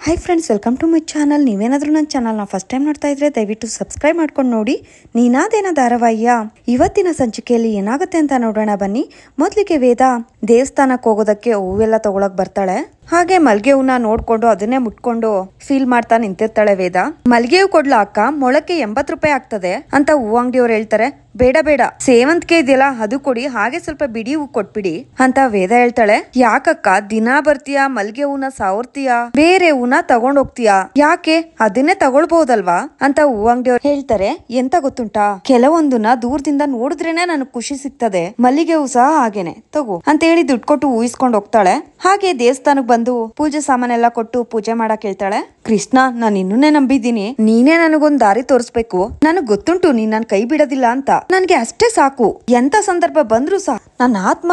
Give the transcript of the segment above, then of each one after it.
Hi friends, welcome to my channel. ನೀವೇನಾದರೂ ನನ್ನ ಚಾನಲ್ನ ಫಸ್ಟ್ ಟೈಮ್ ನೋಡ್ತಾ ಇದ್ರೆ ದಯವಿಟ್ಟು ಸಬ್ಸ್ಕ್ರೈಬ್ ಮಾಡ್ಕೊಂಡು ನೋಡಿ. ನೀನಾದೇನ ಧಾರಾವಾಹಿಯ ಇವತ್ತಿನ ಸಂಚಿಕೆಯಲ್ಲಿ ಏನಾಗುತ್ತೆ ಅಂತ ನೋಡೋಣ ಬನ್ನಿ. ಮೊದಲಿಗೆ ವೇದ ದೇವಸ್ಥಾನಕ್ಕೆ ಹೋಗೋದಕ್ಕೆ ಹೂವೆಲ್ಲ ತಗೊಳಕ್ ಬರ್ತಾಳೆ. ಹಾಗೆ ಮಲ್ಗೆ ಹೂನ ನೋಡ್ಕೊಂಡು ಅದನ್ನೇ ಮುಟ್ಕೊಂಡು ಫೀಲ್ ಮಾಡ್ತಾ ನಿಂತಿರ್ತಾಳೆ ವೇದ. ಮಲ್ಗೆ ಹೂ ಕೊಡ್ಲಾ ಅಕ್ಕ, ಮೊಳಕ್ಕೆ 80 ರೂಪಾಯಿ ಆಗ್ತದೆ ಅಂತ ಹೂ ಅಂಗಡಿಯವ್ರು ಹೇಳ್ತಾರೆ. ಬೇಡ ಬೇಡ, ಸೇವಂತಿಗೆ ಇದೆಯಲ್ಲ ಅದು ಕೊಡಿ, ಹಾಗೆ ಸ್ವಲ್ಪ ಬಿಡಿ ಹೂ ಕೊಟ್ಬಿಡಿ ಅಂತ ವೇದ ಹೇಳ್ತಾಳೆ. ಯಾಕಕ್ಕ ದಿನಾ ಬರ್ತೀಯಾ, ಮಲ್ಗೆ ಹೂನ ಸಾವರ್ತೀಯಾ, ಬೇರೆ ಹೂನ ತಗೊಂಡ್ ಹೋಗ್ತೀಯಾ, ಯಾಕೆ ಅದನ್ನೇ ತಗೊಳ್ಬಹುದಲ್ವಾ ಅಂತ ಹೂ ಅಂಗಡಿಯವ್ರು ಹೇಳ್ತಾರೆ. ಎಂತ ಗೊತ್ತುಂಟಾ, ಕೆಲವೊಂದನ್ನ ದೂರದಿಂದ ನೋಡಿದ್ರೇನೆ ನನಗ್ ಖುಷಿ ಸಿಗ್ತದೆ, ಮಲ್ಲಿಗೆ ಹೂ ಸಹ ಹಾಗೇನೆ, ತಗೋ ಅಂತ ಹೇಳಿ ದುಡ್ಡು ಕೊಟ್ಟು ಹೂಯಿಸ್ಕೊಂಡ್ ಹೋಗ್ತಾಳೆ. ಹಾಗೆ ದೇವಸ್ಥಾನಕ್ಕೆ ಬಂದು ಪೂಜೆ ಸಾಮಾನೆಲ್ಲ ಕೊಟ್ಟು ಪೂಜೆ ಮಾಡಕ್ ಹೇಳ್ತಾಳೆ. ಕೃಷ್ಣ, ನಾನು ಇನ್ನೂನೇ ನಂಬಿದ್ದೀನಿ, ನೀನೇ ನನಗೊಂದ್ ದಾರಿ ತೋರಿಸ್ಬೇಕು. ನನಗ್ ಗೊತ್ತುಂಟು ನೀನ್ ನನ್ ಕೈ ಬಿಡೋದಿಲ್ಲ ಅಂತ, ನನ್ಗೆ ಅಷ್ಟೇ ಸಾಕು. ಎಂತ ಸಂದರ್ಭ ಬಂದ್ರು ಸಹ ನನ್ನ ಆತ್ಮ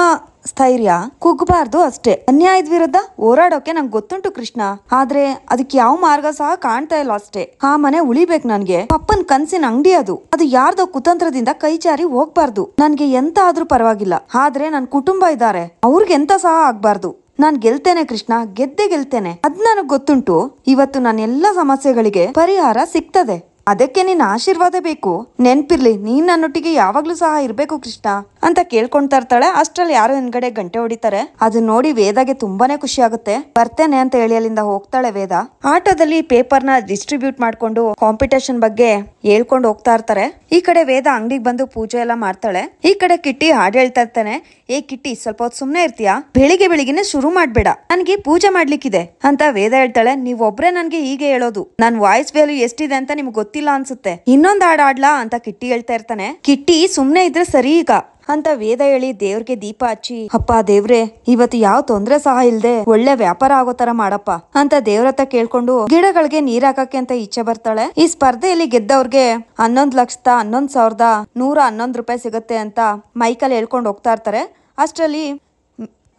ಸ್ಥೈರ್ಯ ಕುಗ್ಗಬಾರ್ದು ಅಷ್ಟೇ. ಅನ್ಯಾಯದ ವಿರುದ್ಧ ಹೋರಾಡೋಕೆ ನಂಗೆ ಗೊತ್ತುಂಟು ಕೃಷ್ಣ, ಆದ್ರೆ ಅದಕ್ಕೆ ಯಾವ ಮಾರ್ಗ ಸಹ ಕಾಣ್ತಾ ಇಲ್ಲ ಅಷ್ಟೇ. ಆ ಮನೆ ಉಳಿಬೇಕು ನನ್ಗೆ, ಪಪ್ಪನ್ ಕನ್ಸಿನ ಅಂಗಡಿ ಅದು ಯಾರ್ದೋ ಕುತಂತ್ರದಿಂದ ಕೈ ಜಾರಿ ಹೋಗ್ಬಾರ್ದು. ನನ್ಗೆ ಎಂತ ಆದ್ರೂ ಪರವಾಗಿಲ್ಲ, ಆದ್ರೆ ನನ್ ಕುಟುಂಬ ಇದ್ದಾರೆ, ಅವ್ರಿಗೆ ಎಂತ ಸಹ ಆಗ್ಬಾರ್ದು. ನಾನ್ ಗೆಲ್ತೇನೆ ಕೃಷ್ಣ, ಗೆದ್ದೆ ಗೆಲ್ತೇನೆ, ಅದ್ ನನಗ್ ಗೊತ್ತುಂಟು. ಇವತ್ತು ನನ್ನ ಎಲ್ಲಾ ಸಮಸ್ಯೆಗಳಿಗೆ ಪರಿಹಾರ ಸಿಗ್ತದೆ, ಅದಕ್ಕೆ ನಿನ್ನ ಆಶೀರ್ವಾದ ಬೇಕು. ನೆನ್ಪಿರ್ಲಿ, ನೀನ್ ನನ್ನೊಟ್ಟಿಗೆ ಯಾವಾಗ್ಲೂ ಸಹ ಇರ್ಬೇಕು ಕೃಷ್ಣ ಅಂತ ಕೇಳ್ಕೊಂತಾ ಇರ್ತಾಳೆ. ಅಷ್ಟ್ರಲ್ಲಿ ಯಾರೋ ಹಿಂದ್ಗಡೆ ಗಂಟೆ ಹೊಡಿತಾರೆ. ಅದನ್ನ ನೋಡಿ ವೇದಾಗೆ ತುಂಬಾನೇ ಖುಷಿ ಆಗುತ್ತೆ. ಬರ್ತೇನೆ ಅಂತ ಹೇಳಿ ಅಲ್ಲಿಂದ ಹೋಗ್ತಾಳೆ ವೇದ. ಆಟೋದಲ್ಲಿ ಪೇಪರ್ನ ಡಿಸ್ಟ್ರಿಬ್ಯೂಟ್ ಮಾಡ್ಕೊಂಡು ಕಾಂಪಿಟೇಷನ್ ಬಗ್ಗೆ ಹೇಳ್ಕೊಂಡು ಹೋಗ್ತಾ ಇರ್ತಾರೆ. ಈ ಕಡೆ ವೇದ ಅಂಗಡಿಗೆ ಬಂದು ಪೂಜೆ ಎಲ್ಲ ಮಾಡ್ತಾಳೆ. ಈ ಕಡೆ ಕಿಟ್ಟಿ ಹಾಡು ಹೇಳ್ತಾ ಇರ್ತಾನೆ. ಏ ಕಿಟ್ಟಿ, ಸ್ವಲ್ಪ ಹೊತ್ತು ಸುಮ್ನೆ ಇರ್ತೀಯಾ, ಬೆಳಿಗ್ಗೆನೆ ಶುರು ಮಾಡ್ಬೇಡ, ನನ್ಗೆ ಪೂಜೆ ಮಾಡ್ಲಿಕ್ಕಿದೆ ಅಂತ ವೇದ ಹೇಳ್ತಾಳೆ. ನೀವೊಬ್ರೆ ನನ್ಗೆ ಹೀಗೆ ಹೇಳೋದು, ನನ್ ವಾಯ್ಸ್ ವ್ಯಾಲ್ಯೂ ಎಷ್ಟಿದೆ ಅಂತ ನಿಮ್ಗೆ ಗೊತ್ತಿಲ್ಲ ಅನ್ಸುತ್ತೆ, ಇನ್ನೊಂದ್ ಹಾಡ್ ಆಡ್ಲಾ ಅಂತ ಕಿಟ್ಟಿ ಹೇಳ್ತಾ ಇರ್ತಾನೆ. ಕಿಟ್ಟಿ, ಸುಮ್ನೆ ಇದ್ರೆ ಸರಿ ಈಗ ಅಂತ ವೇದ ಹೇಳಿ ದೇವ್ರಿಗೆ ದೀಪ ಹಚ್ಚಿ, ಅಪ್ಪ ದೇವ್ರೆ, ಇವತ್ತು ಯಾವ ತೊಂದ್ರೆ ಸಹ ಇಲ್ದೆ ಒಳ್ಳೆ ವ್ಯಾಪಾರ ಆಗೋ ತರ ಮಾಡಪ್ಪ ಅಂತ ದೇವ್ರತ್ತ ಕೇಳ್ಕೊಂಡು ಗಿಡಗಳಿಗೆ ನೀರ್ ಹಾಕಕ್ಕೆ ಅಂತ ಈಚೆ ಬರ್ತಾಳೆ. ಈ ಸ್ಪರ್ಧೆಯಲ್ಲಿ ಗೆದ್ದವ್ರಿಗೆ 11,11,111 ರೂಪಾಯಿ ಸಿಗುತ್ತೆ ಅಂತ ಮೈಕಲ್ಲಿ ಹೇಳ್ಕೊಂಡು ಹೋಗ್ತಾ ಇರ್ತಾರೆ. ಅಷ್ಟರಲ್ಲಿ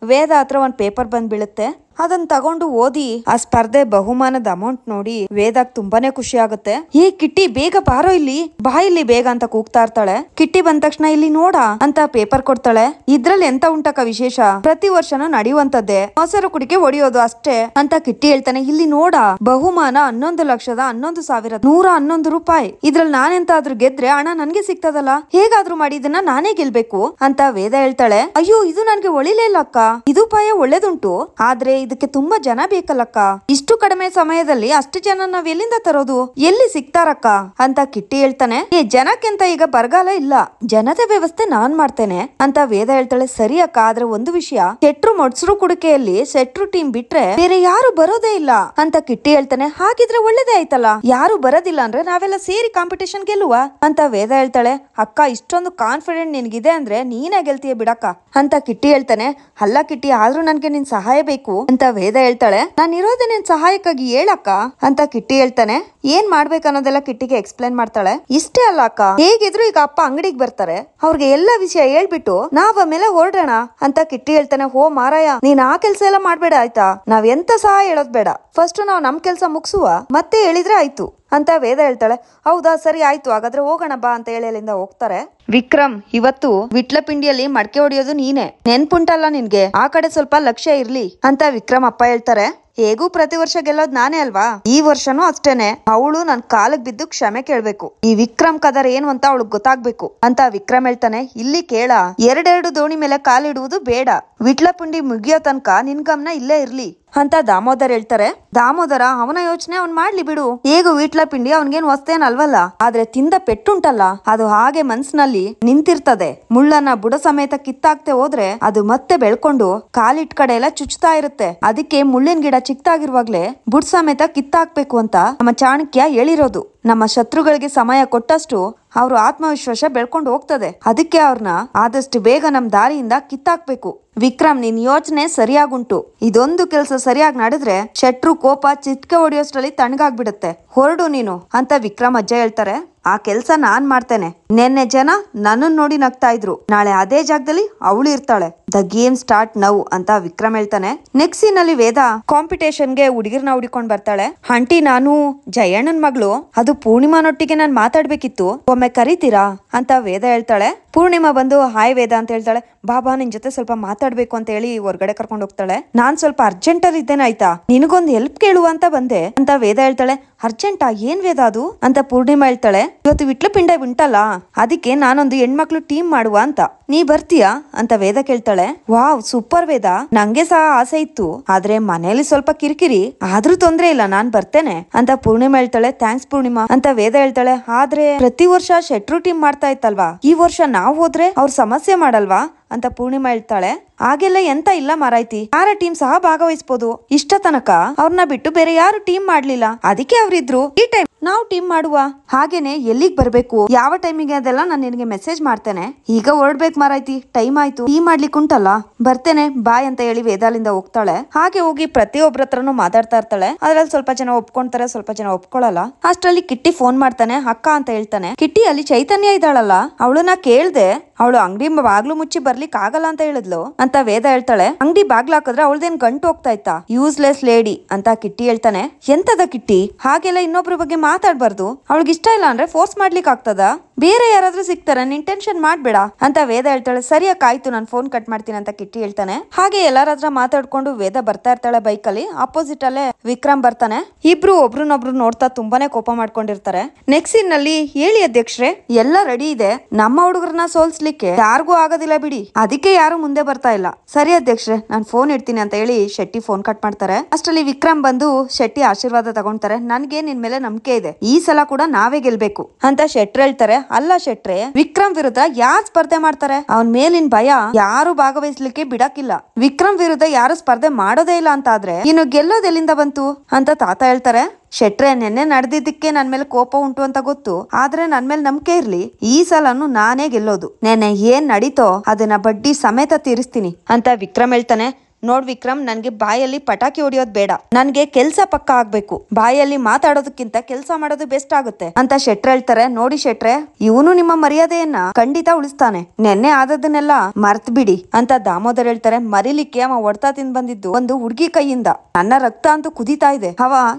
ವೇದ ಹತ್ರ ಒಂದ್ ಪೇಪರ್ ಬಂದ್ ಬೀಳುತ್ತೆ. ಅದನ್ನ ತಗೊಂಡು ಓದಿ ಆ ಸ್ಪರ್ಧೆ ಬಹುಮಾನದ ಅಮೌಂಟ್ ನೋಡಿ ವೇದಾಗ್ ತುಂಬಾನೇ ಖುಷಿ ಆಗುತ್ತೆ. ಏ ಕಿಟ್ಟಿ, ಬೇಗ ಬಾರೋ ಇಲ್ಲಿ, ಬಾ ಇಲ್ಲಿ ಬೇಗ ಅಂತ ಕೂಗ್ತಾ ಇರ್ತಾಳೆ. ಕಿಟ್ಟಿ ಬಂದ ತಕ್ಷಣ ಇಲ್ಲಿ ನೋಡ ಅಂತ ಪೇಪರ್ ಕೊಡ್ತಾಳೆ. ಇದ್ರಲ್ಲಿ ಎಂತ ಉಂಟಕ್ಕ ವಿಶೇಷ, ಪ್ರತಿ ವರ್ಷನೂ ನಡೆಯುವಂತದ್ದೇ, ಮೊಸರು ಕುಡಿಕೆ ಹೊಡಿಯೋದು ಅಷ್ಟೇ ಅಂತ ಕಿಟ್ಟಿ ಹೇಳ್ತಾನೆ. ಇಲ್ಲಿ ನೋಡ, ಬಹುಮಾನ 11,11,111 ರೂಪಾಯಿ. ಇದ್ರಲ್ಲಿ ನಾನೆಂತಾದ್ರೂ ಗೆದ್ರೆ ಹಣ ನನ್ಗೆ ಸಿಗ್ತದಲ್ಲ, ಹೇಗಾದ್ರೂ ಮಾಡಿ ಇದನ್ನ ನಾನೇ ಗೆಲ್ಬೇಕು ಅಂತ ವೇದ ಹೇಳ್ತಾಳೆ. ಅಯ್ಯೋ, ಇದು ನನ್ಗೆ ಒಳಿಲೇ ಇಲ್ಲ ಅಕ್ಕ, ಇದು ಉಪಾಯ ಒಳ್ಳೇದುಂಟು, ಆದ್ರೆ ಇದಕ್ಕೆ ತುಂಬಾ ಜನ ಬೇಕಲ್ಲಕ್ಕ, ಇಷ್ಟು ಕಡಿಮೆ ಸಮಯದಲ್ಲಿ ಅಷ್ಟು ಜನ ನಾವ್ ಎಲ್ಲಿಂದ ತರೋದು, ಎಲ್ಲಿ ಸಿಗ್ತಾರಕ್ಕ ಅಂತ ಕಿಟ್ಟಿ ಹೇಳ್ತಾನೆ. ಜನಕ್ಕೆಂತ ಈಗ ಬರಗಾಲ ಇಲ್ಲ, ಜನದ ವ್ಯವಸ್ಥೆ ನಾನ್ ಮಾಡ್ತೇನೆ ಅಂತ ವೇದ ಹೇಳ್ತಾಳೆ. ಸರಿ ಅಕ್ಕ, ಆದ್ರೆ ಒಂದು ವಿಷಯ, ಶೆಟ್ರು ಮೊಡ್ಸರು ಕುಡಿಕೆಯಲ್ಲಿ ಶೆಟ್ರು ಟೀಮ್ ಬಿಟ್ರೆ ಬೇರೆ ಯಾರು ಬರೋದೇ ಇಲ್ಲ ಅಂತ ಕಿಟ್ಟಿ ಹೇಳ್ತಾನೆ. ಹಾಗಿದ್ರೆ ಒಳ್ಳೇದೇ ಆಯ್ತಲ್ಲ, ಯಾರು ಬರೋದಿಲ್ಲ ಅಂದ್ರೆ ನಾವೆಲ್ಲ ಸೇರಿ ಕಾಂಪಿಟೇಷನ್ ಗೆಲ್ಲುವ ಅಂತ ವೇದ ಹೇಳ್ತಾಳೆ. ಅಕ್ಕ, ಇಷ್ಟೊಂದು ಕಾನ್ಫಿಡೆಂಟ್ ನಿನ್ಗಿದೆ ಅಂದ್ರೆ ನೀನೇ ಗೆಲ್ತೀಯ ಬಿಡಕ್ಕ ಅಂತ ಕಿಟ್ಟಿ ಹೇಳ್ತಾನೆ. ಅಲ್ಲ ಕಿಟ್ಟಿ, ಆದ್ರೂ ನನ್ಗೆ ನಿನ್ ಸಹಾಯ ಬೇಕು ಅಂತ ವೇದ ಹೇಳ್ತಾಳೆ. ನಾನ್ ಇರೋದೇ ನಿನ್ ಸಹಾಯಕ್ಕಾಗಿ, ಹೇಳಕ್ಕ ಅಂತ ಕಿಟ್ಟಿ ಹೇಳ್ತಾನೆ. ಏನ್ ಮಾಡ್ಬೇಕು ಅನ್ನೋದೆಲ್ಲ ಕಿಟ್ಟಿಗೆ ಎಕ್ಸ್ಪ್ಲೇನ್ ಮಾಡ್ತಾಳೆ. ಇಷ್ಟೇ ಅಲ್ಲ ಅಕ್ಕ, ಹೇಗಿದ್ರು ಈಗ ಅಪ್ಪ ಅಂಗಡಿಗೆ ಬರ್ತಾರೆ, ಅವ್ರಿಗೆ ಎಲ್ಲಾ ವಿಷಯ ಹೇಳ್ಬಿಟ್ಟು ನಾವ್ ಆಮೇಲೆ ಹೊರಡೋಣ ಅಂತ ಕಿಟ್ಟಿ ಹೇಳ್ತಾನೆ. ಹೋ ಮಾರಾಯ, ನೀನ್ ಆ ಕೆಲ್ಸ ಎಲ್ಲ ಮಾಡ್ಬೇಡ ಆಯ್ತಾ, ನಾವ್ ಎಂತ ಸಹಾಯ ಹೇಳೋದ್ ಬೇಡ, ಫಸ್ಟ್ ನಾವ್ ನಮ್ ಕೆಲ್ಸ ಮುಗಿಸುವ, ಮತ್ತೆ ಹೇಳಿದ್ರೆ ಆಯ್ತು ಅಂತ ವೇದ ಹೇಳ್ತಾಳೆ. ಹೌದಾ, ಸರಿ ಆಯ್ತು, ಹಾಗಾದ್ರೆ ಹೋಗೋಣ ಬಾ ಅಂತ ಹೇಳಿ ಅಲ್ಲಿಂದ ಹೋಗ್ತಾರೆ. ವಿಕ್ರಮ್, ಇವತ್ತು ವಿಟ್ಲಪಿಂಡಿಯಲ್ಲಿ ಮಡಕೆ ಹೊಡಿಯೋದು ನೀನೆ, ನೆನ್ಪುಂಟಲ್ಲ ನಿನ್ಗೆ, ಆ ಕಡೆ ಸ್ವಲ್ಪ ಲಕ್ಷ್ಯ ಇರ್ಲಿ ಅಂತ ವಿಕ್ರಮ್ ಅಪ್ಪ ಹೇಳ್ತಾರೆ. ಹೇಗೂ ಪ್ರತಿ ವರ್ಷ ಗೆಲ್ಲೋದ್ ನಾನೇ ಅಲ್ವಾ, ಈ ವರ್ಷನೂ ಅಷ್ಟೇನೆ, ಅವಳು ನನ್ ಕಾಲಕ್ ಬಿದ್ದು ಕ್ಷಮೆ ಕೇಳ್ಬೇಕು, ಈ ವಿಕ್ರಮ್ ಕದರ್ ಏನು ಅಂತ ಅವಳಗ್ ಗೊತ್ತಾಗ್ಬೇಕು ಅಂತ ವಿಕ್ರಮ್ ಹೇಳ್ತಾನೆ. ಇಲ್ಲಿ ಕೇಳ, ಎರಡೆರಡು ದೋಣಿ ಮೇಲೆ ಕಾಲಿಡುವುದು ಬೇಡ, ವಿಟ್ಲಪಿಂಡಿ ಮುಗಿಯೋ ತನಕ ನಿನ್ ಗಮನ ಇಲ್ಲೇ ಇರ್ಲಿ ಅಂತ ದಾಮೋದರ್ ಹೇಳ್ತಾರೆ. ದಾಮೋದರ, ಅವನ ಯೋಚನೆ ಅವ್ನ್ ಮಾಡ್ಲಿ ಬಿಡು, ಹೇಗೂ ವಿಟ್ಲಪಿಂಡಿ ಅವನ್ಗೇನ್ ಹೊಸ್ತೇನಲ್ವಲ್ಲ, ಆದ್ರೆ ತಿಂದ ಪೆಟ್ಟುಂಟಲ್ಲ ಅದು ಹಾಗೆ ಮನ್ಸಿನಲ್ಲಿ ನಿಂತಿರ್ತದೆ. ಮುಳ್ಳನ್ನ ಬುಡ ಸಮೇತ ಕಿತ್ತಾಕ್ತೆ ಹೋದ್ರೆ ಅದು ಮತ್ತೆ ಬೆಳ್ಕೊಂಡು ಕಾಲಿಟ್ ಕಡೆ ಎಲ್ಲ ಚುಚ್ತಾ ಇರುತ್ತೆ. ಅದಕ್ಕೆ ಮುಳ್ಳಿನ ಗಿಡ ಚಿಕ್ಕದಾಗಿರುವಾಗ್ಲೇ ಬುಡ ಸಮೇತ ಕಿತ್ತಾಕ್ಬೇಕು ಅಂತ ನಮ್ಮ ಚಾಣಕ್ಯ ಹೇಳಿರೋದು. ನಮ್ಮ ಶತ್ರುಗಳಿಗೆ ಸಮಯ ಕೊಟ್ಟಷ್ಟು ಅವ್ರ ಆತ್ಮವಿಶ್ವಾಸ ಬೆಳ್ಕೊಂಡು ಹೋಗ್ತದೆ, ಅದಕ್ಕೆ ಅವ್ರನ್ನ ಆದಷ್ಟು ಬೇಗ ನಮ್ ದಾರಿಯಿಂದ ಕಿತ್ತಾಕ್ಬೇಕು. ವಿಕ್ರಮ್, ನಿನ್ ಯೋಚನೆ ಸರಿಯಾಗುಂಟು, ಇದೊಂದು ಕೆಲ್ಸ ಸರಿಯಾಗಿ ನಡೆದ್ರೆ ಶತ್ರು ಕೋಪ ಚಿಟ್ಕೆ ಹೊಡಿಯೋಷ್ಟ್ರಲ್ಲಿ ತಣ್ಣಗಾಗ್ಬಿಡುತ್ತೆ, ಹೊರಡು ನೀನು ಅಂತ ವಿಕ್ರಮ್ ಅಜ್ಜ ಹೇಳ್ತಾರೆ. ಆ ಕೆಲ್ಸ ನಾನ್ ಮಾಡ್ತೇನೆ, ನೆನ್ನೆ ಜನ ನನ್ನನ್ ನೋಡಿ ನಗ್ತಾ ಇದ್ರು, ನಾಳೆ ಅದೇ ಜಾಗದಲ್ಲಿ ಅವಳು ಇರ್ತಾಳೆ. ದ ಗೇಮ್ ಸ್ಟಾರ್ಟ್ ನೌ ಅಂತ ವಿಕ್ರಮ್ ಹೇಳ್ತಾನೆ. ನೆಕ್ಸ್ಟ್ ಸೀನ್ ಅಲ್ಲಿ ವೇದ ಕಾಂಪಿಟೇಷನ್ಗೆ ಹುಡುಗಿರ್ನ ಹುಡಿಕೊಂಡ್ ಬರ್ತಾಳೆ. ಆಂಟಿ, ನಾನು ಜಯಣ್ಣನ್ ಮಗಳು, ಅದು ಪೂರ್ಣಿಮಾನೊಟ್ಟಿಗೆ ನಾನ್ ಮಾತಾಡ್ಬೇಕಿತ್ತು, ಒಮ್ಮೆ ಕರಿತೀರಾ ಅಂತ ವೇದ ಹೇಳ್ತಾಳೆ. ಪೂರ್ಣಿಮಾ ಬಂದು ಹಾಯ್ ವೇದ ಅಂತ ಹೇಳ್ತಾಳೆ. ಬಾಬಾ ನಿನ್ ಜೊತೆ ಸ್ವಲ್ಪ ಮಾತಾಡ್ಬೇಕು ಅಂತ ಹೇಳಿ ಹೊರಗಡೆ ಕರ್ಕೊಂಡು ಹೋಗ್ತಾಳೆ. ನಾನ್ ಸ್ವಲ್ಪ ಅರ್ಜೆಂಟ್ ಅಲ್ಲಿ ಇದ್ದೇನೆ ಆಯ್ತಾ, ನಿನಗೊಂದು ಹೆಲ್ಪ್ ಕೇಳುವ ಅಂತ ಬಂದೆ ಅಂತ ವೇದ ಹೇಳ್ತಾಳೆ. ಅರ್ಜೆಂಟಾ? ಏನ್ ವೇದ ಅದು ಅಂತ ಪೂರ್ಣಿಮಾ ಹೇಳ್ತಾಳೆ. ಇವತ್ತು ವಿಟ್ಲ ಪಿಂಡ ಉಂಟಲ್ಲ, ಅದಕ್ಕೆ ನಾನೊಂದು ಹೆಣ್ಮಕ್ಳು ಟೀಮ್ ಮಾಡುವ ಅಂತ, ನೀ ಬರ್ತೀಯಾ ಅಂತ ವೇದ ಕೇಳ್ತಾಳೆ. ವಾವ್ ಸೂಪರ್ ವೇದ, ನಂಗೆ ಸಹ ಆಸೆ ಇತ್ತು, ಆದ್ರೆ ಮನೇಲಿ ಸ್ವಲ್ಪ ಕಿರಿಕಿರಿ, ಆದ್ರೂ ತೊಂದ್ರೆ ಇಲ್ಲ, ನಾನ್ ಬರ್ತೇನೆ ಅಂತ ಪೂರ್ಣಿಮಾ ಹೇಳ್ತಾಳೆ. ಥ್ಯಾಂಕ್ಸ್ ಪೂರ್ಣಿಮಾ ಅಂತ ವೇದ ಹೇಳ್ತಾಳೆ. ಆದ್ರೆ ಪ್ರತಿ ವರ್ಷ ಶೆಟ್ರು ಟೀಮ್ ಮಾಡ್ತಾ ಇತ್ತಲ್ವಾ, ಈ ವರ್ಷ ನಾವ್ ಹೋದ್ರೆ ಅವ್ರ ಸಮಸ್ಯೆ ಮಾಡಲ್ವಾ ಅಂತ ಪೂರ್ಣಿಮಾ ಹೇಳ್ತಾಳೆ. ಹಾಗೆಲ್ಲ ಎಂತ ಇಲ್ಲ ಮಾರಾಯ್ತಿ, ಯಾರ ಟೀಮ್ ಸಹ ಭಾಗವಹಿಸಬಹುದು, ಇಷ್ಟ ತನಕ ಅವ್ರನ್ನ ಬಿಟ್ಟು ಬೇರೆ ಯಾರು ಟೀಮ್ ಮಾಡ್ಲಿಲ್ಲ, ಅದಕ್ಕೆ ಅವ್ರಿದ್ರು, ಈ ಟೈಮ್ ನಾವು ಟೀಮ್ ಮಾಡುವ. ಹಾಗೇನೆ ಎಲ್ಲಿಗ್ ಬರ್ಬೇಕು, ಯಾವ ಟೈಮಿಗೆ ಅದೆಲ್ಲ ನಾನು ನಿನಗೆ ಮೆಸೇಜ್ ಮಾಡ್ತೇನೆ. ಈಗ ಹೊರಡ್ಬೇಕು ಮಾರಾಯ್ತಿ, ಟೈಮ್ ಆಯ್ತು, ಟೀಮ್ ಮಾಡ್ಲಿಕ್ಕೆ ಉಂಟಲ್ಲ, ಬರ್ತೇನೆ ಬಾಯ್ ಅಂತ ಹೇಳಿ ವೇದಾಲಿಂದ ಹೋಗ್ತಾಳೆ. ಹಾಗೆ ಹೋಗಿ ಪ್ರತಿಯೊಬ್ಬರ ಹತ್ರನು ಮಾತಾಡ್ತಾ ಇರ್ತಾಳೆ. ಅದ್ರಲ್ಲಿ ಸ್ವಲ್ಪ ಜನ ಒಪ್ಕೊಂತಾರೆ, ಸ್ವಲ್ಪ ಜನ ಒಪ್ಕೊಳ್ಳಲ್ಲ. ಅಷ್ಟರಲ್ಲಿ ಕಿಟ್ಟಿ ಫೋನ್ ಮಾಡ್ತಾನೆ, ಅಕ್ಕ ಅಂತ ಹೇಳ್ತಾನೆ. ಕಿಟ್ಟಿ ಅಲ್ಲಿ ಚೈತನ್ಯ ಇದ್ದಾಳಲ್ಲ, ಅವಳನ್ನ ಕೇಳ್ದೆ, ಅವಳು ಅಂಗಡಿ ಬಾಗ್ಲು ಮುಚ್ಚಿ ಬರ್ಲಿಕ್ಕೆ ಆಗಲ್ಲ ಅಂತ ಹೇಳಿದ್ಲು ಅಂತ ವೇದ ಹೇಳ್ತಾಳೆ. ಅಂಗಡಿ ಬಾಗ್ಲು ಹಾಕಿದ್ರೆ ಅವಳದೇನ್ ಗಂಟು ಹೋಗ್ತಾ ಇತ್ತಾ, ಯೂಸ್ಲೆಸ್ ಲೇಡಿ ಅಂತ ಕಿಟ್ಟಿ ಹೇಳ್ತಾನೆ. ಎಂತದ ಕಿಟ್ಟಿ, ಹಾಗೆಲ್ಲ ಇನ್ನೊಬ್ರ ಬಗ್ಗೆ ಮಾತಾಡ್ಬಾರ್ದು, ಅವಳಿಗೆ ಇಷ್ಟ ಇಲ್ಲ ಅಂದ್ರೆ ಫೋರ್ಸ್ ಮಾಡ್ಲಿಕ್ಕೆ ಆಗ್ತದ, ಬೇರೆ ಯಾರಾದ್ರೂ ಸಿಗ್ತಾರ, ನಿನ್ ಟೆನ್ಷನ್ ಮಾಡ್ಬೇಡ ಅಂತ ವೇದ ಹೇಳ್ತಾಳೆ. ಸರಿಯಾಗಿ ಆಯ್ತು, ನಾನು ಫೋನ್ ಕಟ್ ಮಾಡ್ತೀನಿ ಅಂತ ಕಿಟ್ಟಿ ಹೇಳ್ತಾನೆ. ಹಾಗೆ ಎಲ್ಲಾರ ಹತ್ರ ಮಾತಾಡ್ಕೊಂಡು ವೇದ ಬರ್ತಾ ಇರ್ತಾಳೆ ಬೈಕಲ್ಲಿ. ಆಪೋಸಿಟ್ ಅಲ್ಲೇ ವಿಕ್ರಮ್ ಬರ್ತಾನೆ. ಇಬ್ರು ಒಬ್ರನ್ನೊಬ್ರು ನೋಡ್ತಾ ತುಂಬಾನೇ ಕೋಪ ಮಾಡ್ಕೊಂಡಿರ್ತಾರೆ. ನೆಕ್ಸ್ಟ್ ಸೀನ್ ನಲ್ಲಿ, ಹೇಳಿ ಅಧ್ಯಕ್ಷರೇ, ಎಲ್ಲ ರೆಡಿ ಇದೆ, ನಮ್ಮ ಹುಡುಗರನ್ನ ಸೋಲ್ಸ್ಲಿಕ್ಕೆ ಯಾರಿಗೂ ಆಗೋದಿಲ್ಲ ಬಿಡಿ, ಅದಕ್ಕೆ ಯಾರು ಮುಂದೆ ಬರ್ತಾ ಇಲ್ಲ. ಸರಿ ಅಧ್ಯಕ್ಷರೇ, ನಾನು ಫೋನ್ ಇಡ್ತೀನಿ ಅಂತ ಹೇಳಿ ಶೆಟ್ಟಿ ಫೋನ್ ಕಟ್ ಮಾಡ್ತಾರೆ. ಅಷ್ಟರಲ್ಲಿ ವಿಕ್ರಮ್ ಬಂದು ಶೆಟ್ಟಿ ಆಶೀರ್ವಾದ ತಗೊಂತಾರೆ. ನನ್ಗೆ ನಿನ್ ಮೇಲೆ ನಂಬಿಕೆ ಇದೆ, ಈ ಸಲ ಕೂಡ ನಾವೇ ಗೆಲ್ಬೇಕು ಅಂತ ಶೆಟ್ರ್ ಹೇಳ್ತಾರೆ. ಅಲ್ಲ ಶೆಟ್ರೆ, ವಿಕ್ರಮ್ ವಿರುದ್ಧ ಯಾರು ಸ್ಪರ್ಧೆ ಮಾಡ್ತಾರೆ, ಅವನ್ ಮೇಲಿನ ಭಯ ಯಾರು ಭಾಗವಹಿಸ್ಲಿಕ್ಕೆ ಬಿಡಕ್ಕಿಲ್ಲ, ವಿಕ್ರಮ್ ವಿರುದ್ಧ ಯಾರು ಸ್ಪರ್ಧೆ ಮಾಡೋದೇ ಇಲ್ಲ ಅಂತ ಆದ್ರೆ ಇನ್ನು ಗೆಲ್ಲೋದ್ ಎಲ್ಲಿಂದ ಬಂತು ಅಂತ ತಾತ ಹೇಳ್ತಾರೆ. ಶೆಟ್ರೆ, ನೆನ್ನೆ ನಡೆದಿದ್ದಕ್ಕೆ ನನ್ ಮೇಲೆ ಕೋಪ ಉಂಟು ಅಂತ ಗೊತ್ತು, ಆದ್ರೆ ನನ್ ಮೇಲೆ ನಂಬಿಕೆ ಇರ್ಲಿ, ಈ ಸಲನು ನಾನೇ ಗೆಲ್ಲೋದು, ನೆನ್ನೆ ಏನ್ ನಡೀತೋ ಅದನ್ನ ಬಡ್ಡಿ ಸಮೇತ ತೀರಿಸ್ತೀನಿ ಅಂತ ವಿಕ್ರಮ್ ಹೇಳ್ತಾನೆ. ನೋಡ್ ವಿಕ್ರಮ್, ನನ್ಗೆ ಬಾಯಲ್ಲಿ ಪಟಾಕಿ ಹೊಡಿಯೋದ್ ಬೇಡ, ನನ್ಗೆ ಕೆಲ್ಸ ಪಕ್ಕ ಆಗ್ಬೇಕು, ಬಾಯಲ್ಲಿ ಮಾತಾಡೋದಕ್ಕಿಂತ ಕೆಲ್ಸ ಮಾಡೋದು ಬೆಸ್ಟ್ ಆಗುತ್ತೆ ಅಂತ ಶೆಟ್ರ್ ಹೇಳ್ತಾರೆ. ನೋಡಿ ಶೆಟ್ರೆ, ಇವನು ನಿಮ್ಮ ಮರ್ಯಾದೆಯನ್ನ ಖಂಡಿತ ಉಳಿಸ್ತಾನೆ, ನೆನ್ನೆ ಆದದನ್ನೆಲ್ಲ ಮರ್ತ್ ಬಿಡಿ ಅಂತ ದಾಮೋದರ್ ಹೇಳ್ತಾರೆ. ಮರಿಲಿಕ್ಕೆ ಅವ ಹೊಡ್ತಾ ತಿಂದ್ ಬಂದಿದ್ದು ಒಂದು ಹುಡ್ಗಿ ಕೈಯಿಂದ, ನನ್ನ ರಕ್ತ ಅಂತೂ ಕುದೀತಾ ಇದೆ, ಅವ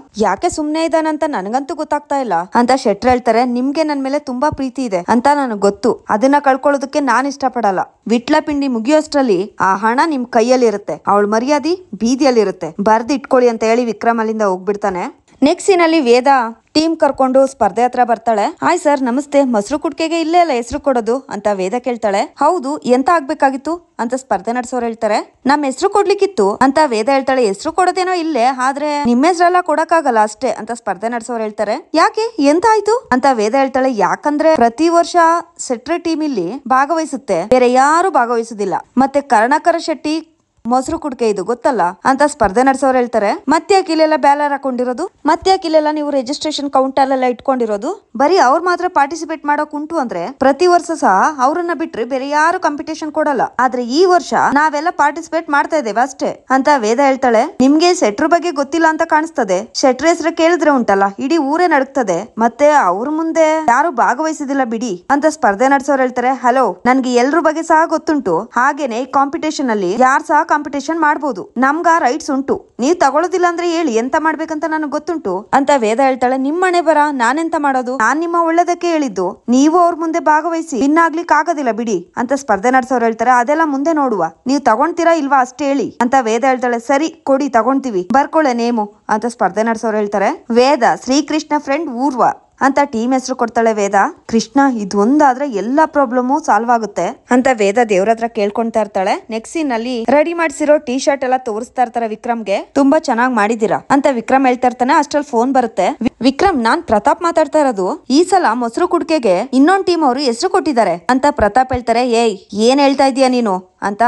ಯಾಕೆ ಸುಮ್ನೆ ಇದ್ದಾನಂತ ನನಗಂತೂ ಗೊತ್ತಾಗ್ತಾ ಇಲ್ಲ ಅಂತ ಶೆಟ್ರ್ ಹೇಳ್ತಾರೆ. ನಿಮ್ಗೆ ನನ್ ಮೇಲೆ ತುಂಬಾ ಪ್ರೀತಿ ಇದೆ ಅಂತ ನನಗ್ ಗೊತ್ತು, ಅದನ್ನ ಕಳ್ಕೊಳ್ಳೋದಕ್ಕೆ ನಾನ್ ಇಷ್ಟಪಡಲ್ಲ, ವಿಟ್ಲ ಪಿಂಡಿ ಮುಗಿಯೋಷ್ಟ್ರಲ್ಲಿ ಆ ಹಣ ನಿಮ್ ಕೈಯಲ್ಲಿ ಇರುತ್ತೆ, ಅವಳ ಮರ್ಯಾದೆ ಬೀದಿಯಲ್ಲಿರುತ್ತೆ, ಬರ್ದ್ ಇಟ್ಕೊಳ್ಳಿ ಅಂತ ಹೇಳಿ ವಿಕ್ರಮ್ ಅಲ್ಲಿಂದ ಹೋಗ್ಬಿಡ್ತಾನೆ. ನೆಕ್ಸ್ಟ್ ಸೀನಲ್ಲಿ ವೇದ ಟೀಮ್ ಕರ್ಕೊಂಡು ಸ್ಪರ್ಧೆ ಹತ್ರ ಬರ್ತಾಳೆ. ಹಾಯ್ ಸರ್ ನಮಸ್ತೆ, ಮೊಸರು ಕುಡ್ಕೆಗೆ ಇಲ್ಲೇ ಅಲ್ಲ ಹೆಸರು ಕೊಡೋದು ಅಂತ ವೇದ ಕೇಳ್ತಾಳೆ. ಹೌದು, ಎಂತ ಆಗ್ಬೇಕಾಗಿತ್ತು ಅಂತ ಸ್ಪರ್ಧೆ ನಡೆಸೋರು ಹೇಳ್ತಾರೆ. ನಮ್ ಹೆಸರು ಕೊಡ್ಲಿಕ್ಕಿತ್ತು ಅಂತ ವೇದ ಹೇಳ್ತಾಳೆ. ಹೆಸರು ಕೊಡೋದೇನೋ ಇಲ್ಲೇ, ಆದ್ರೆ ನಿಮ್ಮ ಹೆಸರೆಲ್ಲ ಕೊಡಕ್ಕಾಗಲ್ಲ ಅಷ್ಟೇ ಅಂತ ಸ್ಪರ್ಧೆ ನಡೆಸೋರು ಹೇಳ್ತಾರೆ. ಯಾಕೆ, ಎಂತ ಆಯ್ತು ಅಂತ ವೇದ ಹೇಳ್ತಾಳೆ. ಯಾಕಂದ್ರೆ ಪ್ರತಿ ವರ್ಷ ಸೆಟ್ರೆ ಟೀಮ್ ಇಲ್ಲಿ ಭಾಗವಹಿಸುತ್ತೆ, ಬೇರೆ ಯಾರು ಭಾಗವಹಿಸುದಿಲ್ಲ, ಮತ್ತೆ ಕರ್ಣಕರ ಶೆಟ್ಟಿ ಮೊಸರು ಕುಡ್ಕೆ ಇದು ಗೊತ್ತಲ್ಲ ಅಂತ ಸ್ಪರ್ಧೆ ನಡೆಸೋರು ಹೇಳ್ತಾರೆ. ಮತ್ತೆ ಯಾಕಿಲ್ಲೆಲ್ಲ ಬ್ಯಾನರ್ ಹಾಕೊಂಡಿರೋದು, ಮತ್ತೆ ಯಾಕಿಲ್ಲೆಲ್ಲ ನೀವು ರಿಜಿಸ್ಟ್ರೇಷನ್ ಕೌಂಟರ್ ಎಲ್ಲ ಇಟ್ಕೊಂಡಿರೋದು, ಬರೀ ಅವ್ರು ಮಾತ್ರ ಪಾರ್ಟಿಸಿಪೇಟ್ ಮಾಡೋಕ್ ಉಂಟು ಅಂದ್ರೆ ಪ್ರತಿ ವರ್ಷ ಸಹ ಅವ್ರನ್ನ ಬಿಟ್ರೆ ಬೇರೆ ಯಾರು ಕಾಂಪಿಟೇಷನ್ ಕೊಡಲ್ಲ, ಆದ್ರೆ ಈ ವರ್ಷ ನಾವೆಲ್ಲ ಪಾರ್ಟಿಸಿಪೇಟ್ ಮಾಡ್ತಾ ಇದ್ದೇವೆ ಅಷ್ಟೇ ಅಂತ ವೇದ ಹೇಳ್ತಾಳೆ. ನಿಮ್ಗೆ ಶೆಟ್ರ್ ಬಗ್ಗೆ ಗೊತ್ತಿಲ್ಲ ಅಂತ ಕಾಣಿಸ್ತದೆ, ಶೆಟ್ರ್ ಹೆಸರು ಕೇಳಿದ್ರೆ ಉಂಟಲ್ಲ ಇಡೀ ಊರೇ ನಡುಕ್ತದೆ, ಮತ್ತೆ ಅವ್ರ ಮುಂದೆ ಯಾರು ಭಾಗವಹಿಸುದಿಲ್ಲ ಬಿಡಿ ಅಂತ ಸ್ಪರ್ಧೆ ನಡೆಸೋರು ಹೇಳ್ತಾರೆ. ಹಲೋ, ನನ್ಗೆ ಎಲ್ರ ಬಗ್ಗೆ ಸಹ ಗೊತ್ತುಂಟು, ಹಾಗೇನೆ ಈ ಕಾಂಪಿಟೇಷನ್ ಅಲ್ಲಿ ಯಾರು ಸಹ ಕಾಂಪಿಟೇಷನ್ ಮಾಡಬಹುದು, ನಮ್ಗ ರೈಟ್ಸ್ ಉಂಟು, ನೀವ್ ತಗೊಳ್ಳೋದಿಲ್ಲ ಅಂದ್ರೆ ಹೇಳಿ ಎಂತ ಮಾಡ್ಬೇಕಂತ ನನಗೆ ಗೊತ್ತುಂಟು ಅಂತ ವೇದ ಹೇಳ್ತಾಳೆ. ನಿಮ್ಮನೆ ಬರ ನಾನೆಂತ ಮಾಡೋದು, ನಾನ್ ನಿಮ್ಮ ಒಳ್ಳೇದಕ್ಕೆ ಹೇಳಿದ್ದು, ನೀವು ಅವ್ರ ಮುಂದೆ ಭಾಗವಹಿಸಿ ವಿನ್ ಆಗ್ಲಿಕ್ಕೆ ಆಗೋದಿಲ್ಲ ಬಿಡಿ ಅಂತ ಸ್ಪರ್ಧೆ ನಡೆಸೋರು ಹೇಳ್ತಾರೆ. ಅದೆಲ್ಲ ಮುಂದೆ ನೋಡುವ, ನೀವು ತಗೊಂತೀರಾ ಇಲ್ವಾ ಅಷ್ಟೇ ಹೇಳಿ ಅಂತ ವೇದ ಹೇಳ್ತಾಳೆ. ಸರಿ ಕೊಡಿ, ತಗೊಂತೀವಿ, ಬರ್ಕೊಳ್ಳೆ ನೇಮು ಅಂತ ಸ್ಪರ್ಧೆ ನಡೆಸೋರು ಹೇಳ್ತಾರೆ. ವೇದ ಶ್ರೀಕೃಷ್ಣ ಫ್ರೆಂಡ್ ಊರ್ವ ಅಂತ ಟೀಮ್ ಹೆಸರು ಕೊಡ್ತಾಳೆ ವೇದ. ಕೃಷ್ಣ, ಇದೊಂದಾದ್ರೆ ಎಲ್ಲಾ ಪ್ರಾಬ್ಲಮು ಸಾಲ್ವ್ ಆಗುತ್ತೆ ಅಂತ ವೇದ ದೇವ್ರ ಹತ್ರ ಕೇಳ್ಕೊಂತಾ ಇರ್ತಾಳೆ. ನೆಕ್ಸ್ಟ್ ಸೀನ್ ಅಲ್ಲಿ ರೆಡಿ ಮಾಡ್ಸಿರೋ ಟೀ ಶರ್ಟ್ ಎಲ್ಲ ತೋರಿಸ್ತಾ ಇರ್ತಾರೆ ವಿಕ್ರಮ್ಗೆ. ತುಂಬಾ ಚೆನ್ನಾಗಿ ಮಾಡಿದೀರಾ ಅಂತ ವಿಕ್ರಮ್ ಹೇಳ್ತಾ ಇರ್ತಾನೆ. ಅಷ್ಟ್ರಲ್ಲಿ ಫೋನ್ ಬರುತ್ತೆ. ವಿಕ್ರಮ್, ನಾನ್ ಪ್ರತಾಪ್ ಮಾತಾಡ್ತಾ ಇರೋದು, ಈ ಸಲ ಮೊಸರು ಕುಡ್ಕೆಗೆ ಇನ್ನೊಂದ್ ಟೀಮ್ ಅವರು ಹೆಸರು ಕೊಟ್ಟಿದ್ದಾರೆ ಅಂತ ಪ್ರತಾಪ್ ಹೇಳ್ತಾರೆ. ಏಯ್, ಏನ್ ಹೇಳ್ತಾ ಇದೀಯ ನೀನು ಅಂತ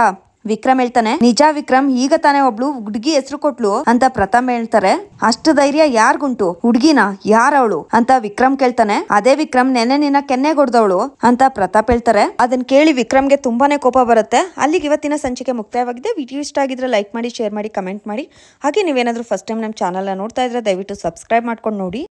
ವಿಕ್ರಮ್ ಹೇಳ್ತಾನೆ. ನಿಜ ವಿಕ್ರಮ್, ಈಗ ತಾನೇ ಒಬ್ಳು ಹುಡ್ಗಿ ಹೆಸರು ಕೊಟ್ಲು ಅಂತ ಪ್ರತಾಪ್ ಹೇಳ್ತಾರೆ. ಅಷ್ಟು ಧೈರ್ಯ ಯಾರ್ಗುಂಟು, ಹುಡ್ಗಿನ ಯಾರವಳು ಅಂತ ವಿಕ್ರಮ್ ಕೇಳ್ತಾನೆ. ಅದೇ ವಿಕ್ರಮ್, ನೆನ್ನೆ ನಿನ್ನ ಕೆನ್ನೆಗೊಡ್ದವಳು ಅಂತ ಪ್ರತಾಪ್ ಹೇಳ್ತಾರೆ. ಅದನ್ನ ಕೇಳಿ ವಿಕ್ರಮ್ಗೆ ತುಂಬಾನೇ ಕೋಪ ಬರುತ್ತೆ. ಅಲ್ಲಿಗೆ ಇವತ್ತಿನ ಸಂಚಿಕೆ ಮುಕ್ತಾಯವಾಗಿದೆ. ವಿಡಿಯೋ ಇಷ್ಟ ಆಗಿದ್ರೆ ಲೈಕ್ ಮಾಡಿ, ಶೇರ್ ಮಾಡಿ, ಕಮೆಂಟ್ ಮಾಡಿ. ಹಾಗೆ ನೀವೇನಾದ್ರೂ ಫಸ್ಟ್ ಟೈಮ್ ನಮ್ಮ ಚಾನಲ್ ನೋಡ್ತಾ ಇದ್ರೆ ದಯವಿಟ್ಟು ಸಬ್ಸ್ಕ್ರೈಬ್ ಮಾಡ್ಕೊಂಡು ನೋಡಿ.